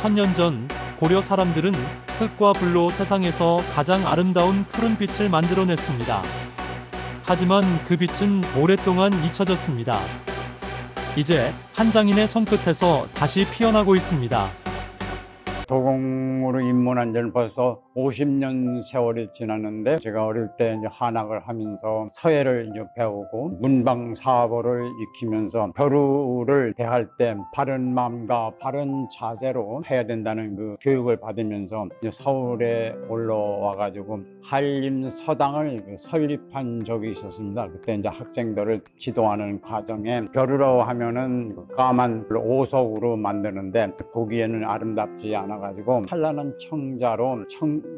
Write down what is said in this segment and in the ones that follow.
1000년 전 고려 사람들은 흙과 불로 세상에서 가장 아름다운 푸른 빛을 만들어냈습니다. 하지만 그 빛은 오랫동안 잊혀졌습니다. 이제 한 장인의 손끝에서 다시 피어나고 있습니다. 도공으로 입문한 지는 벌써 50년 세월이 지났는데, 제가 어릴 때 이제 한학을 하면서 서예를 이제 배우고 문방사보를 익히면서 벼루를 대할 때 바른 마음과 바른 자세로 해야 된다는 그 교육을 받으면서 이제 서울에 올라와 가지고 한림서당을 설립한 적이 있었습니다. 그때 이제 학생들을 지도하는 과정에 벼루라고 하면은 까만 오석으로 만드는데 보기에는 아름답지 않아 가지고 찬란한 청자로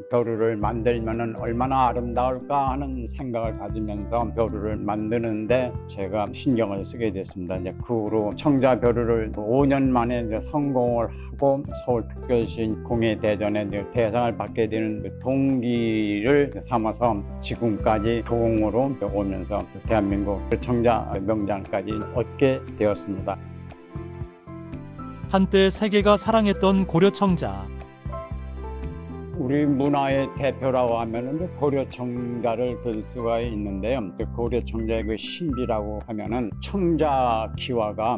벼루를 만들면은 얼마나 아름다울까 하는 생각을 가지면서 벼루를 만드는데 제가 신경을 쓰게 됐습니다. 이제 그 후로 청자 벼루를 5년 만에 이제 성공을 하고 서울특별시 공예대전에 이제 대상을 받게 되는 그 동기를 삼아서 지금까지 도공으로 오면서 대한민국 청자 명장까지 얻게 되었습니다. 한때 세계가 사랑했던 고려 청자. 우리 문화의 대표라고 하면은 고려 청자를 들 수가 있는데요. 고려 청자의 그 신비라고 하면은 청자 기와가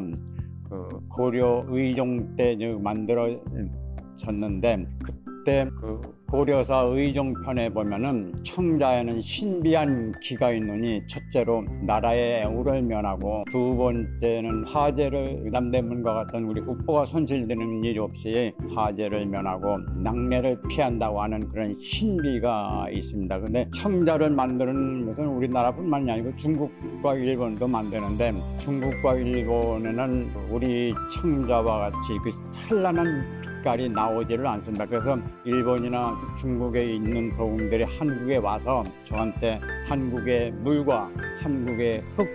그 고려 의종 때 만들어졌는데, 그때 그 고려사 의종편에 보면은 청자에는 신비한 기가 있느니 첫째로 나라의 애우를 면하고, 두 번째는 화재를 남대문과 같은 우리 국보가 손실되는 일 없이 화재를 면하고 낙뢰를 피한다고 하는 그런 신비가 있습니다. 근데 청자를 만드는 것은 우리나라뿐만이 아니고 중국과 일본도 만드는데, 중국과 일본에는 우리 청자와 같이 그 찬란한 빛깔이 나오지를 않습니다. 그래서 일본이나 중국에 있는 도공들이 한국에 와서 저한테 한국의 물과 한국의 흙,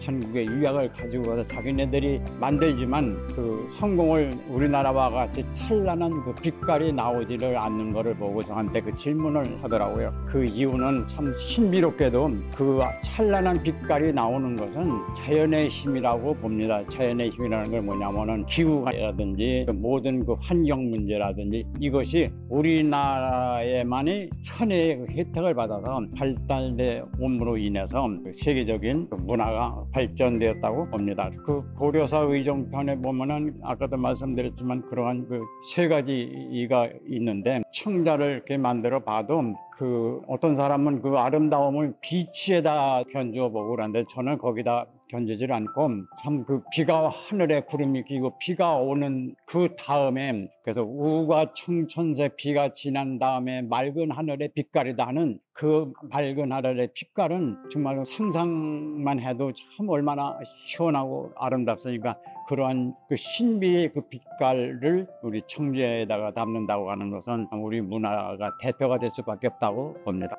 한국의 유약을 가지고 와서 자기네들이 만들지만 그 성공을 우리나라와 같이 찬란한 그 빛깔이 나오지를 않는 것을 보고 저한테 그 질문을 하더라고요. 그 이유는 참 신비롭게도 그 찬란한 빛깔이 나오는 것은 자연의 힘이라고 봅니다. 자연의 힘이라는 걸 뭐냐면은 기후라든지 모든 그 환경 문제라든지 이것이 우리나라에만이 천혜의 그 혜택을 받아서 발달돼 옴으로 인해서 그 세계적인 그 문화가 발전되었다고 봅니다. 그 고려사 의종편에 보면은 아까도 말씀드렸지만 그러한 그 세 가지가 있는데, 청자를 이렇게 만들어 봐도 그 어떤 사람은 그 아름다움을 빛에다 견주어 보고 그러는데, 저는 거기다 견지질 않고 참 그 비가 하늘에 구름이 끼고 비가 오는 그 다음에, 그래서 우가 청천새 비가 지난 다음에 맑은 하늘의 빛깔이다 하는 그 맑은 하늘의 빛깔은 정말로 상상만 해도 참 얼마나 시원하고 아름답습니까? 그러한 그 신비의 그 빛깔을 우리 청자에다가 담는다고 하는 것은 우리 문화가 대표가 될 수밖에 없다고 봅니다.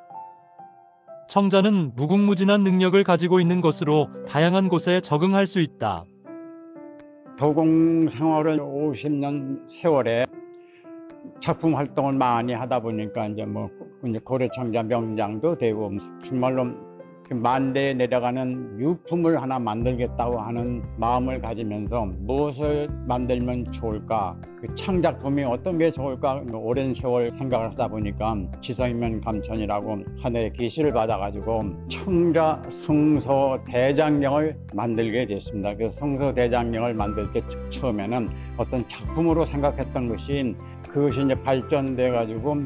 청자는 무궁무진한 능력을 가지고 있는 것으로 다양한 곳에 적응할 수 있다. 도공 생활을 50년 세월에 작품 활동을 많이 하다 보니까 이제 고려 청자 명장도 되고, 정말로 만대에 내려가는 유품을 하나 만들겠다고 하는 마음을 가지면서 무엇을 만들면 좋을까, 그 창작품이 어떤 게 좋을까 오랜 세월 생각을 하다 보니까 지성이면 감천이라고 하늘의 계시를 받아가지고 청자 성서대장경을 만들게 됐습니다. 그 성서대장경을 만들 때 처음에는 어떤 작품으로 생각했던 것이, 그것이 이제 발전돼 가지고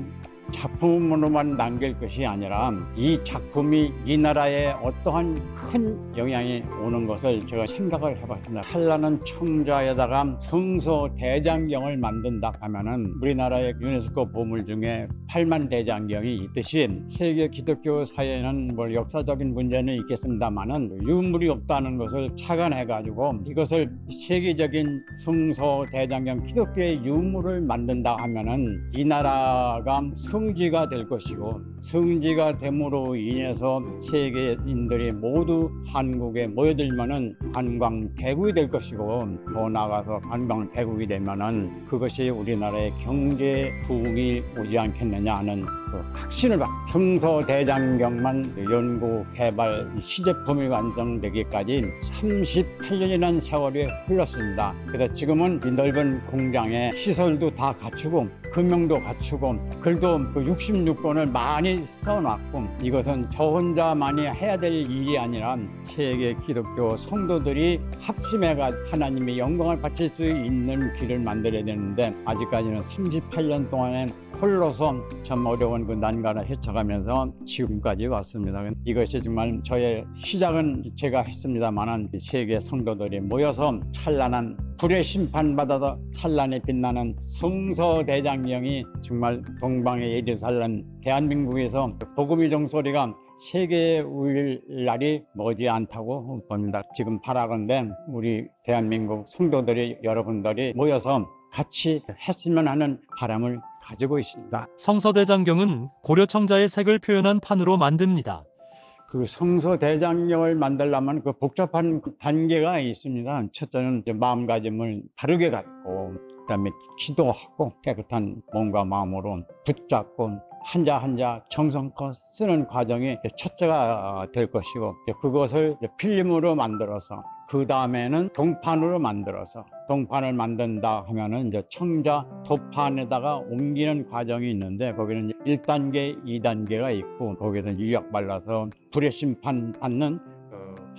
작품으로만 남길 것이 아니라 이 작품이 이 나라에 어떠한 큰 영향이 오는 것을 제가 생각을 해봤습니다. 찬란한 청자에다가 성서대장경을 만든다 하면은 우리나라의 유네스코 보물 중에 8만 대장경이 있듯이 세계 기독교 사회에는 역사적인 문제는 있겠습니다만은 유물이 없다는 것을 착안해 가지고 이것을 세계적인 성서대장경 기독교의 유물을 만든다 하면은 이 나라가 성지가 될 것이고, 성지가 됨으로 인해서 세계인들이 모두 한국에 모여들면은 관광 대국이 될 것이고, 더 나아가서 관광 대국이 되면은 그것이 우리나라의 경제 부흥이 오지 않겠느냐 하는 그 확신을 받고, 성서대장경만 연구 개발 시제품이 완성되기까지 38년이라는 세월이 흘렀습니다. 그래서 지금은 이 넓은 공장에 시설도 다 갖추고 금융도 갖추고 글도 그 66권을 많이 써놨고, 이것은 저 혼자만이 해야 될 일이 아니라 세계 기독교 성도들이 합심해가 하나님의 영광을 바칠 수 있는 길을 만들어야 되는데, 아직까지는 38년 동안에 홀로서 참 어려운 그 난관을 헤쳐가면서 지금까지 왔습니다. 이것이 정말 저의 시작은 제가 했습니다만은 세계 성도들이 모여서 찬란한 불의 심판받아서 찬란히 빛나는 성서대장경이 정말 동방의 예루살렘 대한민국에서 복음의 종소리가 세계에 울릴 날이 머지 않다고 봅니다. 지금 바라건대 우리 대한민국 성도들이 여러분들이 모여서 같이 했으면 하는 바람을 가지고 있습니다. 성서대장경은 고려 청자의 색을 표현한 판으로 만듭니다. 그 성서대장경을 만들려면 그 복잡한 단계가 있습니다. 첫째는 이제 마음가짐을 바르게 갖고, 그다음에 기도하고 깨끗한 몸과 마음으로 붙잡고 한자 한자 정성껏 쓰는 과정이 첫째가 될 것이고, 그것을 필름으로 만들어서 그 다음에는 동판으로 만들어서, 동판을 만든다 하면은 이제 청자 도판에다가 옮기는 과정이 있는데, 거기는 1단계, 2단계가 있고, 거기서 유약 발라서 불의 심판 받는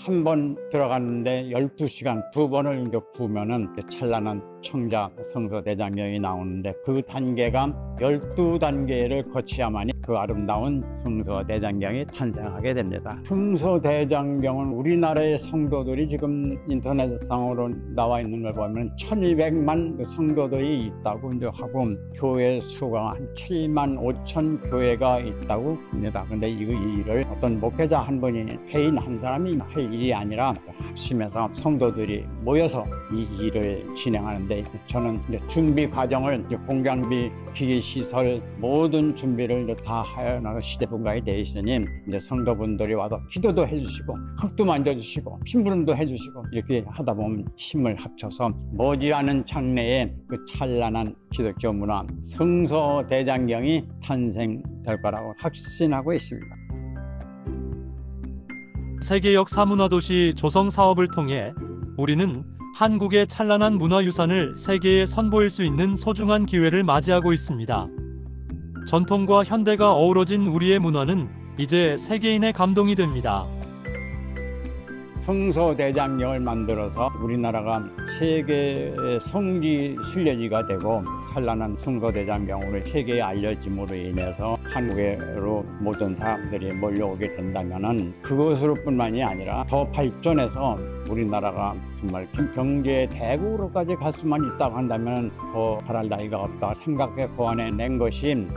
한 번 들어갔는데 12시간 2번을 이제 부으면은 찬란한 청자 성서대장경이 나오는데, 그 단계가 12단계를 거쳐야만이 그 아름다운 성서대장경이 탄생하게 됩니다. 성서대장경은 우리나라의 성도들이 지금 인터넷상으로 나와 있는 걸 보면 1200만 성도들이 있다고 이제 하고, 교회 수가 한 7만 5천 교회가 있다고 합니다. 근데 이 일을 어떤 목회자 한 분이, 개인 한 사람이 할 일이 아니라 합심해서 성도들이 모여서 이 일을 진행하는데, 저는 이제 준비 과정을 이제 공장비, 기계시설 모든 준비를 다 하여 나가 시대분가에 되어 있으니, 이제 성도분들이 와서 기도도 해주시고 흙도 만져주시고 심부름도 해주시고, 이렇게 하다 보면 힘을 합쳐서 머지않은 장래에 그 찬란한 기독교 문화 성서대장경이 탄생될 거라고 확신하고 있습니다. 세계역 4문화도시 조성 사업을 통해 우리는 한국의 찬란한 문화유산을 세계에 선보일 수 있는 소중한 기회를 맞이하고 있습니다. 전통과 현대가 어우러진 우리의 문화는 이제 세계인의 감동이 됩니다. 성서대장경을 만들어서 우리나라가 세계의 성지 순례지가 되고, 찬란한 성서대장경으로 세계에 알려짐으로 인해서 한국으로 모든 사람들이 몰려오게 된다면은, 그것으로 뿐만이 아니라 더 발전해서 우리나라가 정말 경제 대국으로까지 갈 수만 있다고 한다면 더 바랄 나위가 없다 생각해 고안해낸 것이,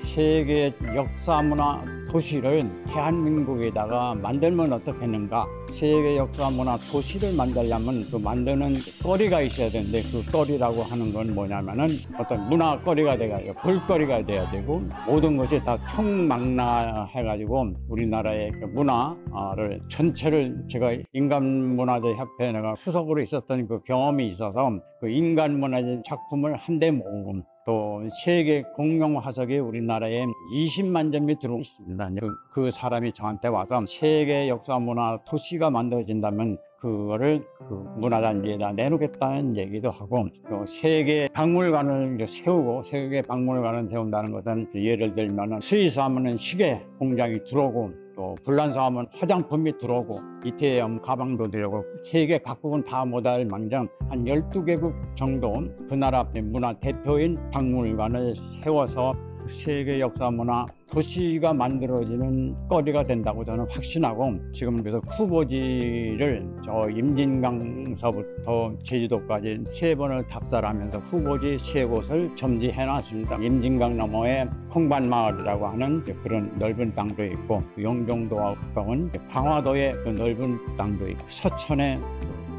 세계 역사 문화 도시를 대한민국에다가 만들면 어떻겠는가. 세계 역사 문화 도시를 만들려면 그 만드는 거리가 있어야 되는데, 그 거리라고 하는 건 뭐냐면은 어떤 문화거리가 돼가지고 볼거리가 돼야 되고, 모든 것이 다 총망라해가지고 우리나라의 그 문화를 전체를, 제가 인간문화재 협회에 내가 후속으로 있었던 그 경험이 있어서 그 인간문화재 작품을 한데 모으고, 또 세계 공용 화석이 우리나라에 20만 점이 들어오고 있습니다. 그 사람이 저한테 와서 세계 역사 문화 도시가 만들어진다면 그거를 그 문화단지에다 내놓겠다는 얘기도 하고, 또 세계 박물관을 세우고, 세계 박물관을 세운다는 것은 예를 들면 스위스 하면은 시계 공장이 들어오고, 또 불란서 하면 화장품이 들어오고, 이태원 가방도 들어오고, 세계 각국은 다 못할 망정 한 12개국 정도 그 나라 문화 대표인 박물관을 세워서 세계 역사 문화 도시가 만들어지는 거리가 된다고 저는 확신하고, 지금 그래서 후보지를 저 임진강서부터 제주도까지 3번을 답사하면서 후보지 3곳을 점지해 놨습니다. 임진강 너머에 홍반마을이라고 하는 그런 넓은 땅도 있고, 영종도와 가까운 방화도에 그 넓은 땅도 있고, 서천에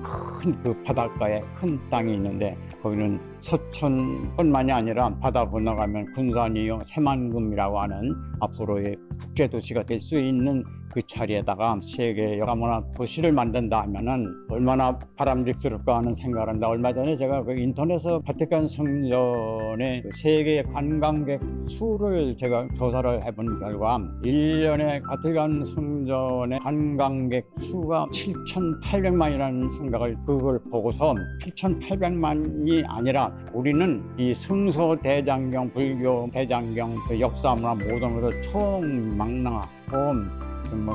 큰 그 바닷가에 큰 땅이 있는데, 거기는 서천뿐만이 아니라 바다 건너가면 군산이요 새만금이라고 하는 앞으로의 국제도시가 될 수 있는 그 자리에다가 세계 여가문화 도시를 만든다 하면은 얼마나 바람직스럽까 하는 생각을 합니다. 얼마 전에 제가 그 인터넷에서 바티칸 성전의 그 세계 관광객 수를 제가 조사를 해본 결과 1년에 바티칸 성전의 관광객 수가 7,800만이라는 생각을 그걸 보고서 7,800만이 아니라 우리는 이 성서 대장경, 불교 대장경, 그 역사문화 모든 것을 총망라하고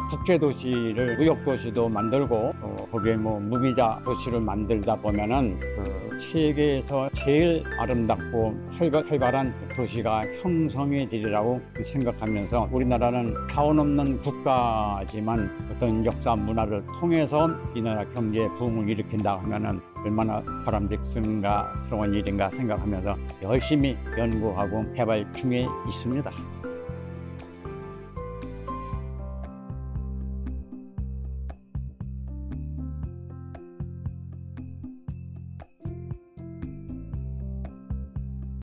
국제도시를 무역도시도 만들고 거기에 무비자 도시를 만들다 보면은 그 세계에서 제일 아름답고 활발한 도시가 형성이 되리라고 생각하면서 우리나라는 자원 없는 국가지만 어떤 역사 문화를 통해서 이 나라 경제 부흥을 일으킨다 하면은 얼마나 바람직스러운 일인가 생각하면서 열심히 연구하고 개발 중에 있습니다.